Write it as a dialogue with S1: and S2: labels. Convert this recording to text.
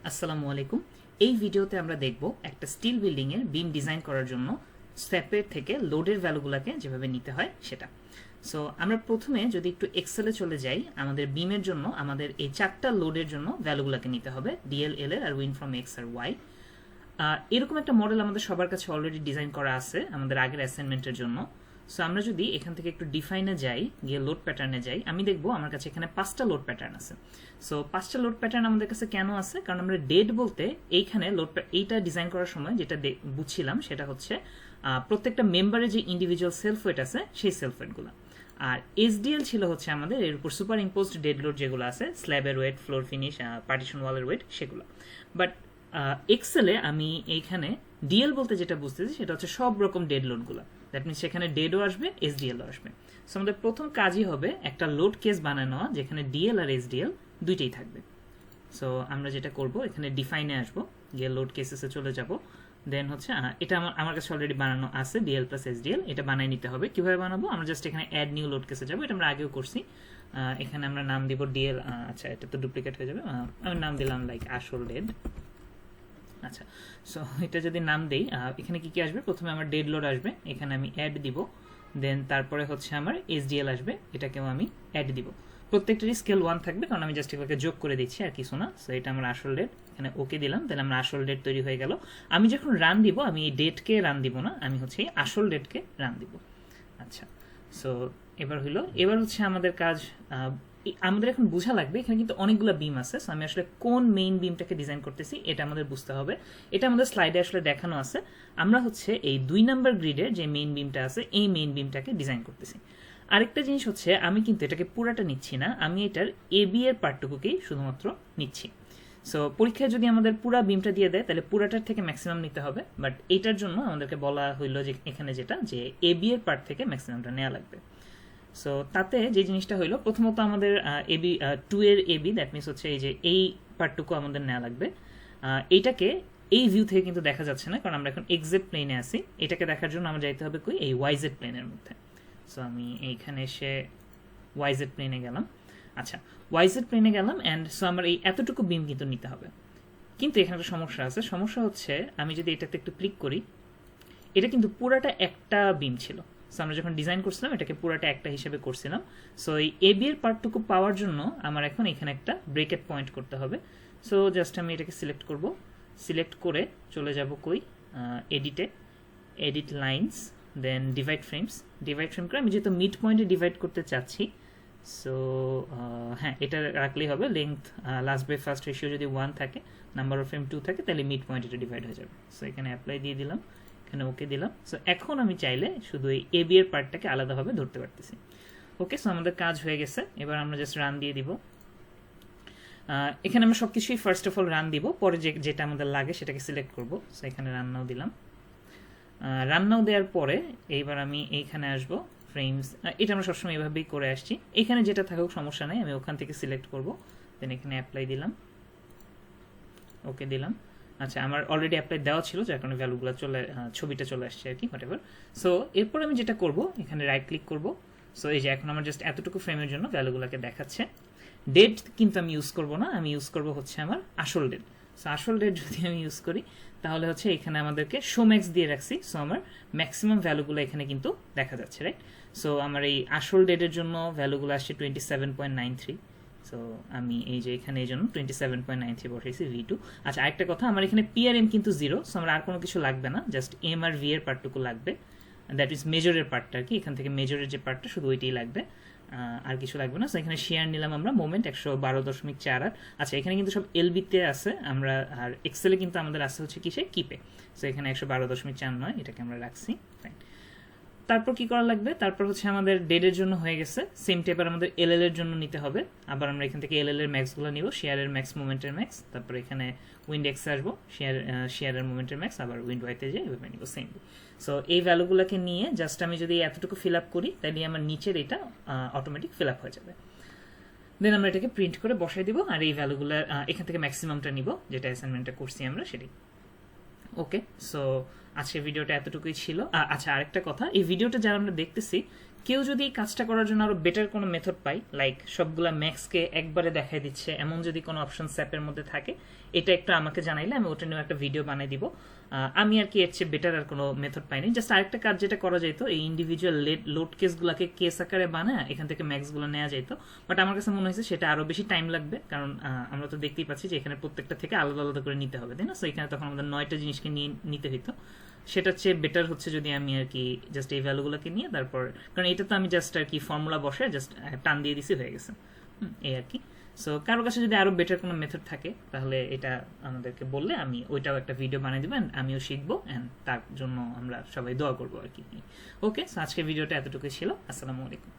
S1: আসসালামু আলাইকুম। এই ভিডিওতে আমরা দেখব একটা স্টিল বিল্ডিং এর বিম ডিজাইন করার জন্য স্টেপের থেকে লোডের ভ্যালুগুলোকে যেভাবে নিতে হয় সেটা। সো আমরা প্রথমে যদি একটু এক্সেলে চলে যাই, আমাদের বিমের জন্য আমাদের এই চারটা লোডের জন্য ভ্যালুগুলোকে নিতে হবে, ডিএল, এল এর আর উইন ফ্রম এক্স আর ওয়াই। এরকম একটা মডেল আমাদের সবার কাছে অলরেডি ডিজাইন করা আছে আমাদের আগের অ্যাসাইনমেন্টের জন্য। সো আমরা যদি এখান থেকে একটু ডিফাইনে যাই, গিয়ে লোড প্যাটার্নে যাই, আমি দেখবো আমার কাছে এখানে 5টা লোড প্যাটার্ন আছে। সো 5টা লোড প্যাটার্ন আমাদের কাছে কেন আছে? কারণ আমরা ডেট বলতে এইখানে এইটা ডিজাইন করার সময় যেটা বুঝছিলাম সেটা হচ্ছে প্রত্যেকটা মেম্বারের যে ইন্ডিভিজুয়াল সেলফ ওয়েট আছে সেই সেলফ ওয়েটগুলো, আর এসডিএল ছিল হচ্ছে আমাদের এর উপর সুপার ইম্পোজড ডেড লোড যেগুলো আছে, স্ল্যাবের ওয়েট, ফ্লোর ফিনিশ, পার্টিশন ওয়ালের ওয়েট, সেগুলো। বাট এক্সেলে আমি এইখানে ডিএল বলতে যেটা বুঝতেছি সেটা হচ্ছে সব রকম ডেড লোডগুলো। দ্যাট মিনস সেখানে ডেডও আসবে, এসডিএলও আসবে। সো আমাদের প্রথম কাজই হবে একটা লোড কেস বানানো নেওয়া যেখানে ডিএল আর এসডিএল দুইটাই থাকবে। সো আমরা যেটা করব, এখানে ডিফাইনে আসবো, গিয়ে লোড কেসেসে চলে যাব। দেন হচ্ছে এটা আমার কাছে অলরেডি বানানো আছে, ডিএল প্লাস এসডিএল। এটা বানিয়ে নিতে হবে। কিভাবে বানাবো? আমরা জাস্ট এখানে অ্যাড নিউ লোড কেসে যাবো, এটা আমরা আগেও করছি। এখানে আমরা নাম দিব ডিএল। আচ্ছা, এটা তো ডুপ্লিকেট হয়ে যাবে। আমি নাম দিলাম লাইক আসল ডেড। আচ্ছা, সো এটা যদি নাম দেই, এখানে কি কি আসবে? প্রথমে আমার ডেড লোড আসবে, এখানে আমি অ্যাড দিব। দেন তারপরে হচ্ছে আমার এসডিএল আসবে, এটাকেও আমি অ্যাড দিব। প্রত্যেকটারই স্কেল 1 থাকবে, কারণ আমি জাস্ট এগুলোকে যোগ করে দিচ্ছি আর কিছু না। সো এটা আমার আসল ডেট, এখানে ওকে দিলাম। তাহলে আমার আসল ডেট তৈরি হয়ে গেল। আমি যখন রান দিব, আমি এই ডেটকে রান দিব না, আমি হচ্ছে এই আসল ডেটকে রান দিব। আচ্ছা, সো এবার হইলো, এবার হচ্ছে আমাদের কাজ। আমাদের এখন বোঝা লাগবে এখানে কিন্তু অনেকগুলো বিম আছে। আমি আসলে কোন মেইন বিমটাকে ডিজাইন করতেছি এটা আমাদের বুঝতে হবে। এটা আমাদের স্লাইডে আসলে দেখানো আছে। আমরা হচ্ছে এই 2 নাম্বার গ্রিডের যে মেইন বিমটা আছে এই মেইন বিমটাকে ডিজাইন করতেছি। আরেকটা জিনিস হচ্ছে, আমি কিন্তু এটাকে পুরাটা নিচ্ছি না, আমি এটার এবি এর পার্টটুকুকেই শুধুমাত্র নিচ্ছি। সো পরীক্ষায় যদি আমাদের পুরা বিমটা দিয়ে দেয় তাহলে পুরাটার থেকে ম্যাক্সিমাম নিতে হবে, বাট এইটার জন্য আমাদেরকে বলা হইলো যে এখানে যেটা যে এবি এর পার্ট থেকে ম্যাক্সিমামটা নেওয়া লাগবে। সো তাতে যে জিনিসটা হইলো, প্রথমত আমাদের এবি 2 এর এবি, দ্যাট মিনস হচ্ছে এই যে এই পার্টটুকু আমাদের নেওয়া লাগবে। এইটাকে এই ভিউ থেকে কিন্তু দেখা যাচ্ছে না, কারণ আমরা এখন এক্সজেড প্লেনে আছি। এটাকে দেখার জন্য আমরা যাইতে হবে কই? এই ওয়াইজেড প্লেনের মধ্যে। সো আমি এইখানে এসে ওয়াইজেড প্লেনে গেলাম। আচ্ছা, ওয়াইজেড প্লেনে গেলাম, অ্যান্ড সো আমার এই এতটুকু বিম কিন্তু নিতে হবে। কিন্তু এখানে একটা সমস্যা আছে। সমস্যা হচ্ছে, আমি যদি এটাতে একটু ক্লিক করি, এটা কিন্তু পুরাটা একটা বিম ছিল। সো আমরা যখন ডিজাইন করছিলাম এটাকে পুরাটা একটা হিসেবে করছিলাম। সো এই এবি এর পার্টটুকু পাওয়ার জন্য আমার এখন এখানে একটা ব্রেকেট পয়েন্ট করতে হবে। সো জাস্ট আমি এটাকে সিলেক্ট করব। সিলেক্ট করে চলে যাব কই? এডিটে, এডিট লাইনস, দেন ডিভাইড ফ্রেমস। ডিভাইড ফ্রেম করে আমি যেহেতু মিড পয়েন্টে ডিভাইড করতে চাচ্ছি, সো হ্যাঁ, এটা রাখলেই হবে। Length last by first ratio যদি 1 থাকে, নাম্বার অফ ফ্রেম 2 থাকে, তাহলে মিড পয়েন্ট এটা ডিভাইড হয়ে যাবে। সো এখানে অ্যাপ্লাই দিয়ে দিলাম, এখানে ওকে দিলাম। সো এখন আমি চাইলে শুধু এই এবি এর পার্টটাকে আলাদাভাবে ধরতে পারতেছি। ওকে, সো আমাদের কাজ হয়ে গেছে। এবার আমরা জাস্ট রান দিয়ে দিব। এখানে আমরা সবকিছুই ফার্স্ট অফ অল রান দিব, পরে যেটা আমাদের লাগে সেটাকে সিলেক্ট করব। সো এখানে রান্নাও দিলাম। রান্নাও দেওয়ার পরে এইবার আমি এইখানে আসবো, ফ্রেমস। এটা আমরা সবসময় এভাবেই করে আসছি। এখানে যেটা থাকুক সমস্যা নেই, আমি ওখান থেকে সিলেক্ট করব। দেন এখানে অ্যাপ্লাই দিলাম, ওকে দিলাম। আচ্ছা, আমার অলরেডি অ্যাপ্লাই দেওয়া ছিল, যার কারণে ভ্যালুগুলো ছবিটা চলে আসছে আর কি, হোয়াটএভার। সো এরপর আমি যেটা করব, এখানে রাইট ক্লিক করব। সো এই যে এখন আমার জাস্ট এতটুকু ফ্রেমের জন্য ভ্যালুগুলোকে দেখাচ্ছে। ডেট কিন্তু আমি ইউজ করব না, আমি ইউজ করব হচ্ছে আমার আসল ডেট। সো আসল ডেট যদি আমি ইউজ করি তাহলে হচ্ছে এখানে আমাদেরকে শো ম্যাক্স দিয়ে রাখছি। সো আমার ম্যাক্সিমাম ভ্যালুগুলো এখানে কিন্তু দেখা যাচ্ছে, রাইট? সো আমার এই আসল ডেটের জন্য ভ্যালুগুলো আসছে 27.93। সো আমি এই যে এখানে এই জন্য 27.93 বসাইছি V2। আচ্ছা, আরেকটা কথা, আমার এখানে PRM কিন্তু 0। সো আমার আর কোনো কিছু লাগবে না, জাস্ট এম আর ভি এর পার্টটুকু লাগবে, দ্যাট ইজ মেজরের পার্টটা আর কি। এখান থেকে মেজরের যে পার্টটা শুধু ওইটাই লাগবে, আর কিছু লাগবে না। সো এখানে শেয়ার নিলাম আমরা, মোমেন্ট 112.48। আচ্ছা, এখানে কিন্তু সব এলবিতে আছে আমরা, আর এক্সেলে কিন্তু আমাদের আছে হচ্ছে কিসে? কিপে। সো এখানে 112.49, এটাকে আমরা রাখছি। তারপর কি করা লাগবে? তারপর হচ্ছে আমাদের ডেডের জন্য হয়ে গেছে। সেম টেপার আমাদের এলএল এর জন্য নিতে হবে। আবার আমরা এখান থেকে এলএল এর ম্যাক্সগুলো নিব, শেয়ারের ম্যাক্স, মোমেন্টের ম্যাক্স। তারপর এখানে উইন্ড এক্সে আসবো, শেয়ারের মোমেন্টের ম্যাক্স, আবার উইন্ড ওয়াইতে যাই, এভাবে নিব সেম। সো এই ভ্যালুগুলোকে নিয়ে জাস্ট আমি যদি এতটুকু ফিল আপ করি, তাহলে আমার নিচের এটা অটোমেটিক ফিল আপ হয়ে যাবে। দেন আমরা এটাকে প্রিন্ট করে বসাই দিব, আর এই ভ্যালুগুলো এখান থেকে ম্যাক্সিমামটা নিব, যেটা অ্যাসাইনমেন্টটা করছি আমরা সেটাই। ওকে, সো আজকের ভিডিওটা এতটুকুই ছিল। আচ্ছা, আরেকটা কথা, এই ভিডিওটা যারা আমরা দেখতেছি কেউ যদি এই কাজটা করার জন্য আরো বেটার কোনো মেথড পাই, লাইক সবগুলা ম্যাক্সকে একবারে দেখাই দিচ্ছে এমন যদি কোনো অপশন স্যাপের মধ্যে থাকে, এটা একটু আমাকে জানাইলে আমি ওটা নিয়ে একটা ভিডিও বানিয়ে দিব। আমি আর কি এর চেয়ে বেটার আর কোনো মেথড পাইনি। জাস্ট আরেকটা কাজ যেটা করা যেত, এই ইন্ডিভিজুয়াল লোড কেসগুলোকে কেস আকারে বানায় এখান থেকে ম্যাক্সগুলো নেওয়া যেত, বাট আমার কাছে মনে হয়েছে সেটা আরো বেশি টাইম লাগবে, কারণ আমরা তো দেখতেই পাচ্ছি যে এখানে প্রত্যেকটা থেকে আলাদা আলাদা করে নিতে হবে, তাই না? সো এখানে তখন আমাদের 9টা জিনিসকে নিয়ে নিতে হইতো। সেটার চেয়ে বেটার হচ্ছে যদি আমি আর কি জাস্ট এই ভ্যালুগুলোকে নিয়ে তারপর, কারণ এটা তো আমি জাস্ট আর কি ফর্মুলা বসে জাস্ট টান দিয়ে দিছি, হয়ে গেছে। এই আর কি। সো কারো কাছে যদি আরো বেটার কোনো মেথড থাকে তাহলে এটা আমাদেরকে বললে আমি ওইটাও একটা ভিডিও বানিয়ে দেবো, আমিও শিখবো, অ্যান্ড তার জন্য আমরা সবাই দোয়া করবো আর কি। ওকে, সো আজকের ভিডিওটা এতটুকুই ছিল। আসসালামু আলাইকুম।